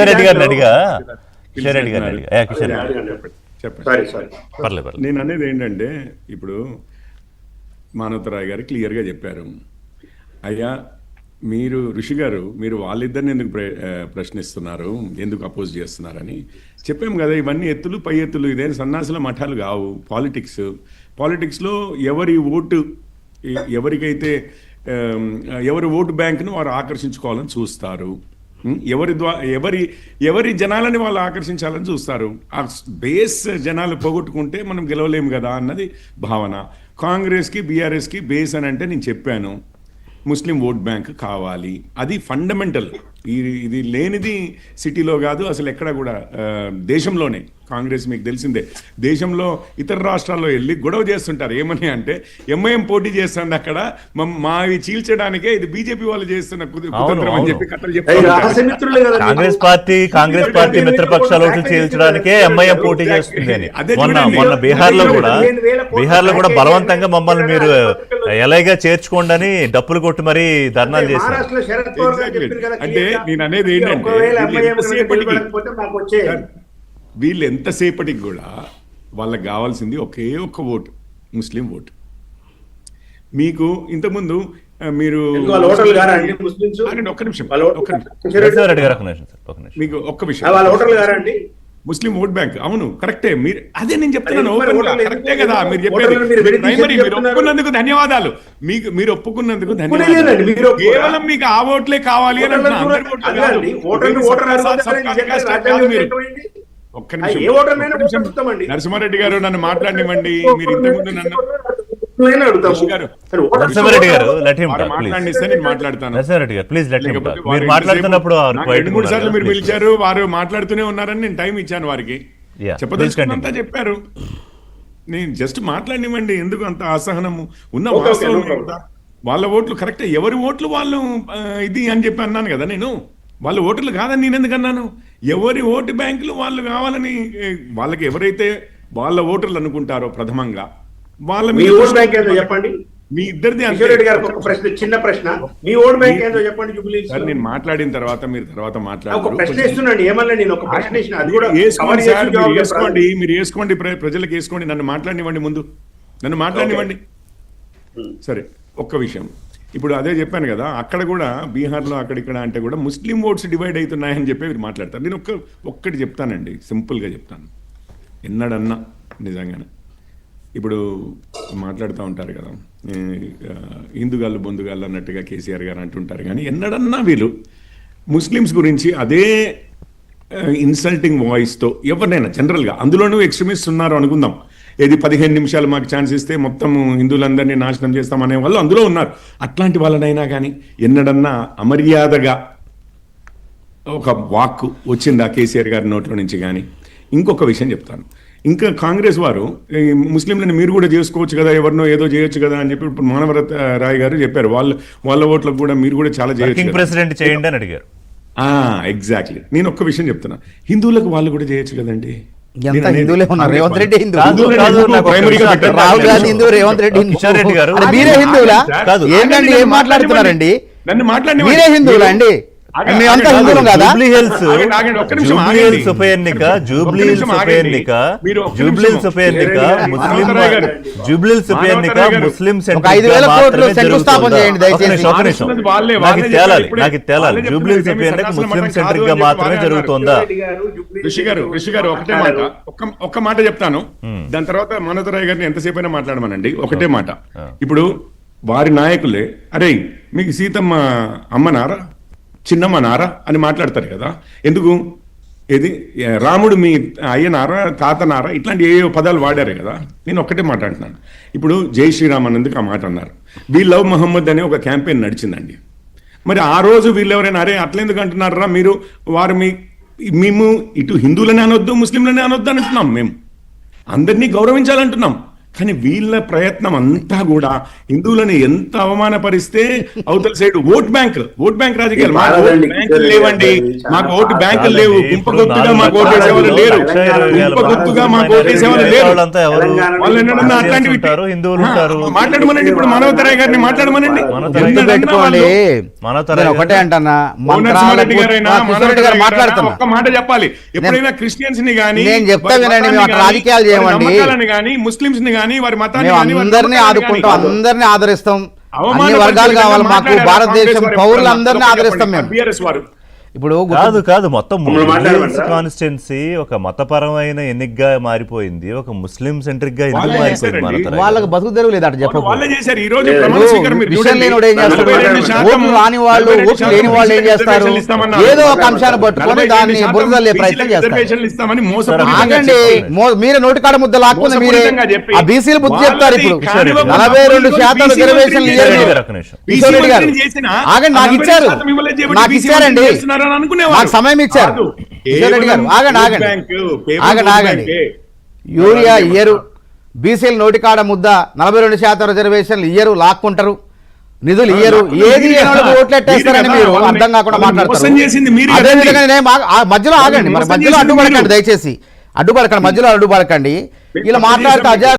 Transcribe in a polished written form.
రెడ్డి గారిని అడిగా నేను అనేది ఏంటంటే ఇప్పుడు మానవతరాయ్ గారు క్లియర్గా చెప్పారు, అయ్యా మీరు ఋషి గారు మీరు వాళ్ళిద్దరిని ఎందుకు ప్రశ్నిస్తున్నారు, ఎందుకు అపోజ్ చేస్తున్నారని చెప్పాము కదా. ఇవన్నీ ఎత్తులు పై ఎత్తులు, ఇదే సన్నాసుల మఠాలు కావు. పాలిటిక్స్లో ఎవరి ఓటు ఎవరికైతే ఎవరి ఓటు బ్యాంక్ను వారు ఆకర్షించుకోవాలని చూస్తారు, ఎవరి జనాలని వాళ్ళు ఆకర్షించాలని చూస్తారు. ఆ బేస్ జనాలు పోగొట్టుకుంటే మనం గెలవలేము కదా అన్నది భావన. కాంగ్రెస్కి బీఆర్ఎస్కి బేస్ అని అంటే నేను చెప్పాను, ముస్లిం ఓట్ బ్యాంక్ కావాలి, అది ఫండమెంటల్. ఇది లేనిది సిటీలో కాదు అసలు ఎక్కడ కూడా, దేశంలోనే. కాంగ్రెస్ మీకు తెలిసిందే, దేశంలో ఇతర రాష్ట్రాల్లో వెళ్ళి గొడవ చేస్తుంటారు. ఏమని అంటే ఎంఐఎం పోటీ చేస్తుంది అక్కడ, మావి చీల్చడానికే ఇది బీజేపీ వాళ్ళు చేస్తున్న కుతంత్రం అని చెప్పి కథలు చెప్తారు. కాంగ్రెస్ పార్టీ మిత్రపక్షాలు చీల్చడానికే ఎంఐఎం పోటీ చేస్తుంది అని. మొన్న బీహార్ లో కూడా బలవంతంగా మమ్మల్ని మీరు ఎలాగా చేర్చుకోండి అని డప్పులు కొట్టి మరీ ధర్నాలు చేశారు. అంటే నేను అనేది ఏంటంటే వీళ్ళు ఎంతసేపటికి కూడా వాళ్ళకి కావాల్సింది ఒకే ఒక్క ఓటు, ముస్లిం ఓటు. మీకు ఇంతకుముందు మీరు మీకు ఒక్క విషయం, ముస్లిం ఓట్ బ్యాంక్, అవును కరెక్టే. మీరు అదే నేను చెప్తున్నాను, కరెక్టే కదా మీరు చెప్పేది. ప్రైమరీ మీరు ఒప్పుకున్నందుకు ధన్యవాదాలు, మీరు ఒప్పుకున్నందుకు ధన్యవాదాలు. కేవలం మీకు ఆ ఓట్లే కావాలి అని ఒక్క నిమిషం నరసింహారెడ్డి గారు నన్ను మాట్లాడినివ్వండి. మీరు ఇంతకుముందు రెండు మూడు సార్లు మీరు పిలిచారు, వారు మాట్లాడుతూనే ఉన్నారని నేను టైం ఇచ్చాను వారికి, చెప్పదలుచుకున్నంతా చెప్పారు. నేను జస్ట్ మాట్లాడినివ్వండి, ఎందుకు అంత అసహనము ఉన్న వాస్తవం కదా. వాళ్ళ ఓట్లు కరెక్టే, ఎవరి ఓట్లు వాళ్ళు ఇది అని చెప్పి అన్నాను కదా నేను. వాళ్ళ ఓట్లు కాదని నేను ఎందుకు అన్నాను? ఎవరి ఓటు బ్యాంకులు వాళ్ళు కావాలని, వాళ్ళకి ఎవరైతే వాళ్ళ ఓటర్లు అనుకుంటారో ప్రథమంగా వాళ్ళ చెప్పండి. మీ ఇద్దరిది చిన్న ప్రశ్న, మీ ఓట్ బ్యాంక్ ఏందో చెప్పండి. సార్ నేను మాట్లాడిన తర్వాత మీరు తర్వాత వేసుకోండి, మీరు వేసుకోండి, ప్రజలకు వేసుకోండి, నన్ను మాట్లాడినివ్వండి, ముందు నన్ను మాట్లాడినివ్వండి. సరే ఒక్క విషయం, ఇప్పుడు అదే చెప్పాను కదా, అక్కడ కూడా బీహార్లో అక్కడిక్కడ అంటే కూడా ముస్లిం ఓట్స్ డివైడ్ అవుతున్నాయని చెప్పి మీరు మాట్లాడతారు. నేను ఒక్కటి చెప్తానండి, సింపుల్గా చెప్తాను. ఎన్నడన్నా నిజంగానే ఇప్పుడు మాట్లాడుతూ ఉంటారు కదా, హిందుగాళ్ళు బొందుగాళ్ళు అన్నట్టుగా కేసీఆర్ గారు అంటుంటారు, కానీ ఎన్నడన్నా వీళ్ళు ముస్లిమ్స్ గురించి అదే ఇన్సల్టింగ్ వాయిస్తో ఎవరినైనా జనరల్గా, అందులోనూ ఎక్స్ట్రీమిస్ట్ ఉన్నారు అనుకుందాం, ఏది 15 నిమిషాలు మాకు ఛాన్స్ ఇస్తే మొత్తం హిందువులందరినీ నాశనం చేస్తామనే వాళ్ళు అందులో ఉన్నారు. అట్లాంటి వాళ్ళనైనా కానీ ఎన్నడన్నా అమర్యాదగా ఒక వాక్కు వచ్చింది ఆ కేసీఆర్ గారి నోట్లో నుంచి కానీ. ఇంకొక విషయం చెప్తాను, ఇంకా కాంగ్రెస్ వారు ముస్లింలను మీరు కూడా చేసుకోవచ్చు కదా, ఎవరినో ఏదో చేయొచ్చు కదా అని చెప్పి ఇప్పుడు మానవరాయ్ గారు చెప్పారు, వాళ్ళ ఓట్లకు కూడా మీరు కూడా చాలా చేయొచ్చు, ప్రెసిడెంట్ చేయండి అని అడిగారు. ఎగ్జాక్ట్లీ. నేను ఒక్క విషయం చెప్తున్నా, హిందువులకు వాళ్ళు కూడా చేయొచ్చు కదండి. రేవంత్ రెడ్డి హిందూ, రేవంత్ రెడ్డి మీరే హిందువులా? ఏంటండి ఏం మాట్లాడుతున్నారండి? నన్ను మాట్లాడి మీరే హిందువులా అండి? జూబ్లీహిల్స్ ఉప ఎన్నిక ముస్లిం శంకుస్థాపన చేయండి దయచేసి. నాకు తేలాలి, జూబ్లీహిల్స్ ఉప ఎన్నిక ముస్లిం సెంట్రిక్ గా మాత్రమే జరుగుతుందా? ఋషి గారు ఒకటే మాట, ఒక్క మాట చెప్తాను, దాని తర్వాత మానవతరాయ్ గారిని ఎంతసేపు అయినా మాట్లాడమనండి. ఒకటే మాట, ఇప్పుడు వారి నాయకులే అరే మీకు సీతమ్మ అమ్మనారా చిన్నమ్మనారా అని మాట్లాడతారు కదా, ఎందుకు? ఏది రాముడు మీ అయ్యనారా తాతనారా ఇట్లాంటి ఏ పదాలు వాడారు కదా. నేను ఒక్కటే మాట్లాడుతున్నాను, ఇప్పుడు జై శ్రీరామ్ అన్నందుకు ఆ మాట అన్నారు. వీ లవ్ మొహమ్మద్ అనే ఒక క్యాంపెయిన్ నడిచిందండి. మరి ఆ రోజు వీళ్ళు ఎవరైనా అరే అట్లెందుకు అంటున్నారా మీరు, వారు మేము ఇటు హిందువులని అనొద్దు ముస్లింలని అనొద్దు అంటున్నాం, మేము అందరినీ గౌరవించాలంటున్నాం. కానీ వీళ్ళ ప్రయత్నం అంతా కూడా హిందువులను ఎంత అవమానపరిస్తే అవతల సైడ్ ఓట్ బ్యాంక్ రాజకీయాలు. మాకు ఓట్ బ్యాంకులు లేవండి, మాకు ఓటు బ్యాంకులు లేవు, గుంపగొత్తుగా మాకు ఓటేసేవాళ్ళు లేరు, గుంపగొత్తుగా మాకు ఓటేసేవాళ్ళు లేరు. వాళ్ళు ఏంటంటే అట్లాంటివి హిందువులు ఉంటారు. మాట్లాడమనండి, ఇప్పుడు మనోహరరాయ్ గారిని మాట్లాడమనండి. పెట్టుకోండి. నేను ఒకటే అంటున్నా, నరసింహారెడ్డి గారైనా కిషోరెడ్డి గారు మాట్లాడుతున్నా, ఒక్క మాట చెప్పాలి. ఎప్పుడైనా క్రిస్టియన్స్ ని గానీ, నేను చెప్తా వినండి, మేము అట్లా రాజకీయాలు చేయమండి. గానీ ముస్లింస్ ని గానీ వారి మతాన్ని మేము గానీ, వారి అందరినీ మతాన్ని ఆదుకుంటాం, గానీ అందరినీ ఆదరిస్తాం, అన్ని అవమానపరిచే వర్గాలు కావాలి మాకు. మాట్లాడారా భారతదేశం కాంగ్రెస్ వారు? పౌరులందరినీ చెప్పండి, ఆదరిస్తాం మేము. BRS వారు ఇప్పుడు కాదు మొత్తం మాట్లాడమంటారా? కాన్స్టిట్యున్సీ ఒక మతపరమైన ఎన్నికగా మారిపోయింది, ఒక ముస్లిం సెంట్రిక్ గా ఎందుకు వాళ్ళే మారిపోయింది చేశారండి. మనతర వాళ్ళకి బతుకు తెరువు లేదు అటు చెప్పు. వాళ్ళే చేశారు. ఈ రోజు ప్రమాణ స్వీకారం మీరు విషయం చూడండి. లేనివాడు ఏం చేస్తారు? 42% ఓట్లు రాని వాళ్ళు, ఓట్లు లేని వాళ్ళు ఏం చేస్తారు? ఏదో ఒక అంశాన్ని పట్టుకొని దాన్ని బురదల్లే ప్రయత్నం చేస్తారు. రిజర్వేషన్లు ఇస్తామని మోసపూరితంగా ఆగండి, చెప్పి, మీరే నోటికాడ ముద్ద లాక్కుని మీరే మోసపూరితంగా చెప్పి, ఆ బీసీలు బుద్ధి చెప్తారు ఇప్పుడు. వాళ్ళది 42% రిజర్వేషన్లు ఇయ్యరు మీరు. ఒక నిమిషం. కిషోర్ రెడ్డి గారు ఆగండి, నాకు ఇచ్చారు, నాకు ఇచ్చారండి, నాకు సమయం ఇచ్చారు. కిషోర్ రెడ్డి గారు ఆగండి. యూరియా ఇయ్యరు, బీసీలు నోటికాడ ముద్ద, 42% రిజర్వేషన్లు ఇయ్యరు, లాక్కుంటారు, నిధులు ఇయ్యరు, ఏది ఓట్లెట్టేస్తారని మీరు అర్థం కాకుండా మాట్లాడతారు. అదే విధంగా మధ్యలో ఆగండి, మరి మధ్యలో అడ్డుపడకండి, దయచేసి అడ్డుపడకండి, మధ్యలో అడ్డుపడకండి. ఇలా మాట్లాడితే